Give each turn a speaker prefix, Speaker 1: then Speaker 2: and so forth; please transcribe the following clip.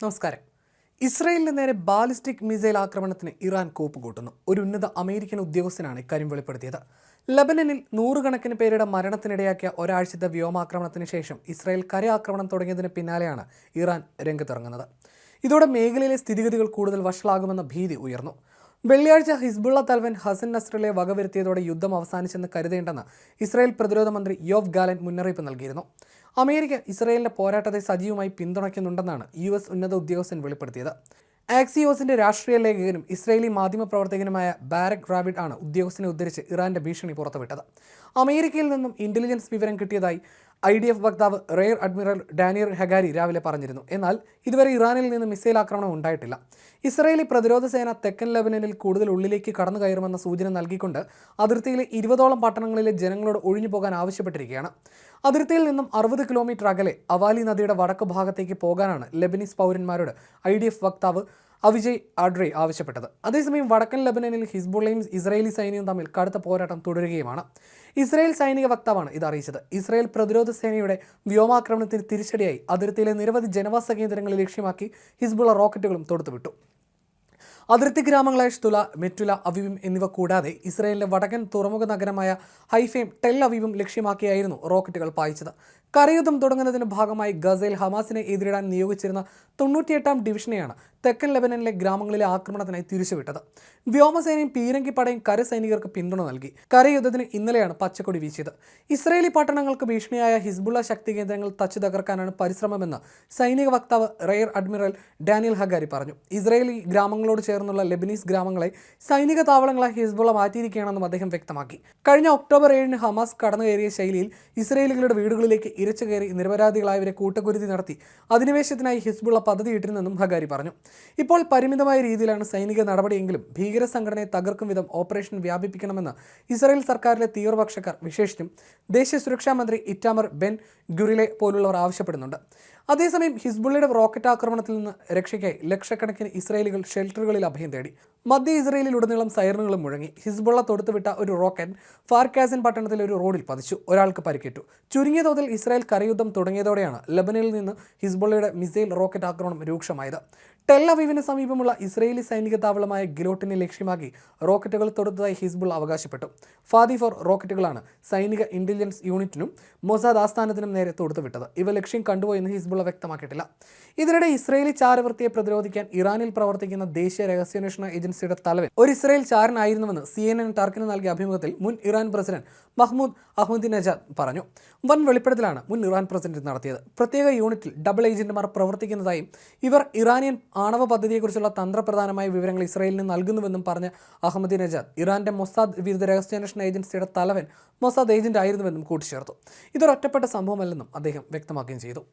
Speaker 1: നമസ്കാരം. ഇസ്രയേലിന് നേരെ ബാലിസ്റ്റിക് മിസൈൽ ആക്രമണത്തിന് ഇറാൻ കോപ്പുകൂട്ടുന്നു. ഒരു ഉന്നത അമേരിക്കൻ ഉദ്യോഗസ്ഥനാണ് ഇക്കാര്യം വെളിപ്പെടുത്തിയത്. ലബനനിൽ നൂറുകണക്കിന് പേരുടെ മരണത്തിനിടയാക്കിയ ഒരാഴ്ചത്തെ വ്യോമാക്രമണത്തിന് ശേഷം ഇസ്രായേൽ കരയാക്രമണം തുടങ്ങിയതിന് പിന്നാലെയാണ് ഇറാൻ രംഗത്തിറങ്ങുന്നത്. ഇതോടെ മേഖലയിലെ സ്ഥിതിഗതികൾ കൂടുതൽ വഷളാകുമെന്ന ഭീതി ഉയർന്നു. വെള്ളിയാഴ്ച ഹിസ്ബുള്ള തലവൻ ഹസൻ നസ്രല്ലയെ വകവരുത്തിയതോടെ യുദ്ധം അവസാനിച്ചെന്ന് കരുതേണ്ടെന്ന് ഇസ്രായേൽ പ്രതിരോധ മന്ത്രി യോവ് ഗാലന്റ് മുന്നറിയിപ്പ് നൽകിയിരുന്നു. അമേരിക്ക ഇസ്രായേലിന്റെ പോരാട്ടത്തെ സജീവമായി പിന്തുണയ്ക്കുന്നുണ്ടെന്നാണ് US ഉന്നത ഉദ്യോഗസ്ഥൻ വെളിപ്പെടുത്തിയത്. ആക്സിയോസിന്റെ രാഷ്ട്രീയ ലേഖകനും ഇസ്രായേലി മാധ്യമപ്രവർത്തകനുമായ ബാരക് റാബിഡ് ആണ് ഉദ്യോഗസ്ഥനെ ഉദ്ധരിച്ച് ഇറാന്റെ ഭീഷണി പുറത്തുവിട്ടത്. അമേരിക്കയിൽ നിന്നും ഇന്റലിജൻസ് വിവരം കിട്ടിയതായി IDF വക്താവ് റെയർ അഡ്മിറൽ ഡാനിയൽ ഹഗാരി രാവിലെ പറഞ്ഞിരുന്നു. എന്നാൽ ഇതുവരെ ഇറാനിൽ നിന്ന് മിസൈൽ ആക്രമണം ഉണ്ടായിട്ടില്ല. ഇസ്രായേലി പ്രതിരോധ സേന തെക്കൻ ലെബനനിൽ കൂടുതൽ ഉള്ളിലേക്ക് കടന്നു കയറുമെന്ന സൂചന നൽകിക്കൊണ്ട് അതിർത്തിയിലെ 20ഓളം പട്ടണങ്ങളിലെ ജനങ്ങളോട് ഒഴിഞ്ഞു പോകാൻ ആവശ്യപ്പെട്ടിരിക്കുകയാണ്. അതിർത്തിയിൽ നിന്നും 60 കിലോമീറ്റർ അകലെ അവാലി നദിയുടെ വടക്ക് ഭാഗത്തേക്ക് പോകാനാണ് ലെബനീസ് പൗരന്മാരോട് IDF വക്താവ് അവിജയ് ആഡ്രെ ആവശ്യപ്പെട്ടത്. അതേസമയം വടക്കൻ ലെബനനിൽ ഹിസ്ബുള്ളയും ഇസ്രായേലി സൈന്യവും തമ്മിൽ കടുത്ത പോരാട്ടം തുടരുകയുമാണ്. ഇസ്രായേൽ സൈനിക വക്താവാണ് ഇത് അറിയിച്ചത്. ഇസ്രായേൽ പ്രതിരോധ സേനയുടെ വ്യോമാക്രമണത്തിന് തിരിച്ചടിയായി അതിർത്തിയിലെ നിരവധി ജനവാസ കേന്ദ്രങ്ങളെ ലക്ഷ്യമാക്കി ഹിസ്ബുള്ള റോക്കറ്റുകളും തൊടുത്തുവിട്ടു. അതിർത്തി ഗ്രാമങ്ങളായ ഷ്തുല, മെറ്റുല, അവീവും എന്നിവ കൂടാതെ ഇസ്രായേലിന്റെ വടക്കൻ തുറമുഖ നഗരമായ ഹൈഫയും ടെൽ അവീവും ലക്ഷ്യമാക്കിയായിരുന്നു റോക്കറ്റുകൾ പായിച്ചത്. കരയുദ്ധം തുടങ്ങുന്നതിന്റെ ഭാഗമായി ഗസയിൽ ഹമാസിനെ എതിരിടാൻ നിയോഗിച്ചിരുന്ന 98ാം ഡിവിഷനെയാണ് തെക്കൻ ലെബനനിലെ ഗ്രാമങ്ങളിലെ ആക്രമണത്തിനായി തിരിച്ചുവിട്ടത്. വ്യോമസേനയും പീരങ്കിപ്പടയും കരസൈനികർക്ക് പിന്തുണ നൽകി. കരയുദ്ധത്തിന് ഇന്നലെയാണ് പച്ചക്കൊടി വീശിയത്. ഇസ്രായേലി പട്ടണങ്ങൾക്ക് ഭീഷണിയായ ഹിസ്ബുള്ള ശക്തി കേന്ദ്രങ്ങൾ തച്ചു തകർക്കാനാണ് പരിശ്രമമെന്ന് സൈനിക വക്താവ് റെയർ അഡ്മിറൽ ഡാനിയൽ ഹഗാരി പറഞ്ഞു. ഇസ്രായേലി ഗ്രാമങ്ങളോട് ചേർന്നുള്ള ലെബനീസ് ഗ്രാമങ്ങളെ സൈനിക താവളങ്ങളായി ഹിസ്ബുള്ള മാറ്റിയിരിക്കുകയാണെന്നും അദ്ദേഹം വ്യക്തമാക്കി. കഴിഞ്ഞ ഒക്ടോബർ 7-ന് ഹമാസ് കടന്നുകയറിയ ശൈലിയിൽ ഇസ്രായേലികളുടെ വീടുകളിലേക്ക് ഇരച്ചു കയറി നിരപരാധികളായവരെ കൂട്ടക്കുരുതി നടത്തി അധിനിവേശത്തിനായി ഹിസ്ബുള്ള പദ്ധതിയിട്ടിരുന്നെന്നും ഹഗാരി പറഞ്ഞു. ഇപ്പോൾ പരിമിതമായ രീതിയിലാണ് സൈനിക നടപടിയെങ്കിലും ഭീകര സംഘടനയെ തകർക്കും വിധം ഓപ്പറേഷൻ വ്യാപിപ്പിക്കണമെന്ന് ഇസ്രായേൽ സർക്കാരിലെ തീവ്രപക്ഷക്കാർ വിശേഷിച്ചും ദേശീയ സുരക്ഷാ മന്ത്രി ഇറ്റാമർ ബെൻ ഗുറിലെ പോലുള്ളവർ ആവശ്യപ്പെടുന്നുണ്ട്. അതേസമയം ഹിസ്ബുള്ളയുടെ റോക്കറ്റ് ആക്രമണത്തിൽ നിന്ന് രക്ഷയ്ക്കായി ലക്ഷക്കണക്കിന് ഇസ്രായേലികൾ ഷെൽട്ടറുകളിൽ അഭയം തേടി. മധ്യ ഇസ്രായേലിലുടനീളം സൈറനുകളും മുഴങ്ങി. ഹിസ്ബുള്ള തൊടുത്തുവിട്ട ഒരു റോക്കറ്റ് ഫാർക്കാസിൻ പട്ടണത്തിലെ ഒരു റോഡിൽ പതിച്ചു. ഒരാൾക്ക് പരിക്കേറ്റു. ചുരുങ്ങിയ തോതിൽ ഇസ്രായേൽ കരയുദ്ധം തുടങ്ങിയതോടെയാണ് ലെബനനിൽ നിന്ന് ഹിസ്ബുള്ളയുടെ മിസൈൽ റോക്കറ്റ് ആക്രമണം രൂക്ഷമായത്. ടെൽ അവീവിന് സമീപമുള്ള ഇസ്രായേലി സൈനിക താവളമായ ഗിലോട്ടിനെ ലക്ഷ്യമാക്കി റോക്കറ്റുകൾ തൊടുത്തതായി ഹിസ്ബുള്ള അവകാശപ്പെട്ടു. ഫാദി 4 റോക്കറ്റുകളാണ് സൈനിക ഇന്റലിജൻസ് യൂണിറ്റിനും മൊസാദ് ആസ്ഥാനത്തിനും നേരെ തൊടുത്തുവിട്ടത്. ഇവ ലക്ഷ്യം കണ്ടുപോയെന്ന് ഹിസ്ബുള്ള വ്യക്തമാക്കിയിട്ടില്ല. ഇതിനിടെ ഇസ്രായേലി ചാരവൃത്തിയെ പ്രതിരോധിക്കാൻ ഇറാനിൽ പ്രവർത്തിക്കുന്ന ദേശീയ രഹസ്യാന്വേഷണ ഏജൻസിയുടെ തലവൻ ഒരു ഇസ്രായേൽ ചാരനായിരുന്നുവെന്ന് CNN ടർക്കിന് നൽകിയ അഭിമുഖത്തിൽ മുൻ ഇറാൻ പ്രസിഡന്റ് മഹ്മൂദ് അഹമ്മദിനെജാദ് പറഞ്ഞു. വൻ വെളിപ്പെടുത്തലാണ് മുൻ ഇറാൻ പ്രസിഡന്റ് നടത്തിയത്. പ്രത്യേക യൂണിറ്റിൽ ഡബിൾ ഏജന്റുമാർ പ്രവർത്തിക്കുന്നതായും ഇവർ ഇറാനിയൻ ആണവ പദ്ധതിയെക്കുറിച്ചുള്ള തന്ത്രപ്രധാനമായ വിവരങ്ങൾ ഇസ്രായേലിന് നൽകുന്നുവെന്നും പറഞ്ഞ അഹമ്മദിനെജാദ് ഇറാന്റെ മൊസാദ് വിരുദ്ധ രഹസ്യാന്വേഷണ ഏജൻസിയുടെ തലവൻ മൊസാദ് ഏജന്റ് ആയിരുന്നുവെന്നും കൂട്ടിച്ചേർത്തു. ഇതൊരൊറ്റപ്പെട്ട സംഭവമല്ലെന്നും അദ്ദേഹം വ്യക്തമാക്കുകയും ചെയ്തു.